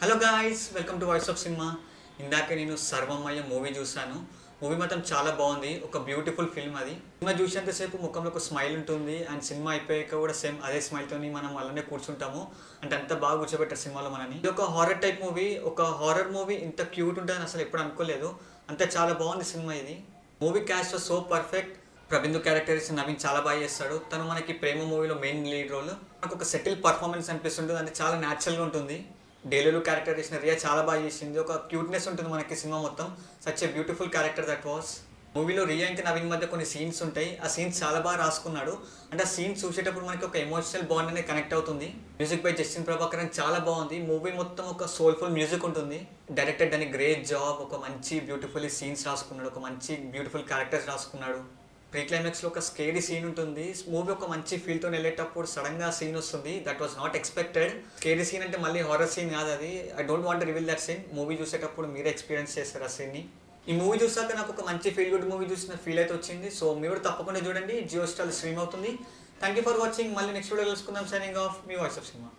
Hello guys, welcome to voice of cinema. ఇందాక నేను సర్వమయ్య movie చూశాను. మూవీ మాత్రం చాలా బాగుంది. ఒక బ్యూటిఫుల్ ఫిల్మ్ అది. సినిమా చూసేంతసేపు ముఖంలో ఒక స్మైల్ ఉంటుంది. అండ్ సినిమా అయిపోయాక కూడా సేమ్ అదే స్మైల్తోని మనం అలానే కూర్చుంటాము. అంటే అంత బాగా కూర్చోబెట్టారు సినిమాలో మనని. ఇది ఒక హారర్ టైప్ మూవీ. ఒక హారర్ మూవీ ఇంత క్యూట్ ఉంటుందని అసలు ఎప్పుడు అనుకోలేదు. అంతే చాలా బాగుంది సినిమా ఇది. Movie cast so perfect. Prabindu character Naveen చాలా బాగా చేస్తాడు. తను మనకి ప్రేమ మూవీలో మెయిన్ లీడ్ రోల్. మనకు ఒక సెటిల్ పర్ఫార్మెన్స్ అనిపిస్తుంటుంది. అంటే చాలా న్యాచురల్గా ఉంటుంది. డేలులు క్యారెక్టర్ చేసిన రియా చాలా బాగా చేసింది. ఒక క్యూట్నెస్ ఉంటుంది మనకి సినిమా మొత్తం. Such a beautiful character that was. మూవీలో రియా ఇంకా నవీన్ మధ్య కొన్ని సీన్స్ ఉంటాయి. ఆ సీన్స్ చాలా బాగా రాసుకున్నాడు. అంటే ఆ సీన్స్ చూసేటప్పుడు మనకి ఒక ఎమోషనల్ బాండ్ అనేది కనెక్ట్ అవుతుంది. మ్యూజిక్ బై జస్టిన్ ప్రభాకరన్ చాలా బాగుంది. మూవీ మొత్తం ఒక సోల్ఫుల్ మ్యూజిక్ ఉంటుంది. డైరెక్టర్ దాని గ్రేట్ జాబ్. ఒక మంచి బ్యూటిఫుల్ సీన్స్ రాసుకున్నాడు. ఒక మంచి బ్యూటిఫుల్ క్యారెక్టర్స్ రాసుకున్నాడు. ప్రీ క్లైమాక్స్లో ఒక స్కేరీ సీన్ ఉంటుంది. మూవీ ఒక మంచి ఫీల్తో వెళ్ళేటప్పుడు సడన్గా సీన్ వస్తుంది. That was not expected. Scary scene అంటే మళ్ళీ హారర్ సీన్ కాదు అది. I don't want reveal that scene. Movie చూసేటప్పుడు మీరే ఎక్స్పీరియన్స్ చేస్తారు ఆ సీన్ని. ఈ మూవీ చూసాక నాకు ఒక మంచి ఫీల్ గుడ్ మూవీ చూసిన ఫీల్ అయితే వచ్చింది. సో మీరు తప్పకుండా చూడండి. జియో స్టార్ స్ట్రీమ్ అవుతుంది. Thank you for watching. మళ్ళీ నెక్స్ట్ వీడియో కలుసుకుందాం. Signing off me voice of cinema.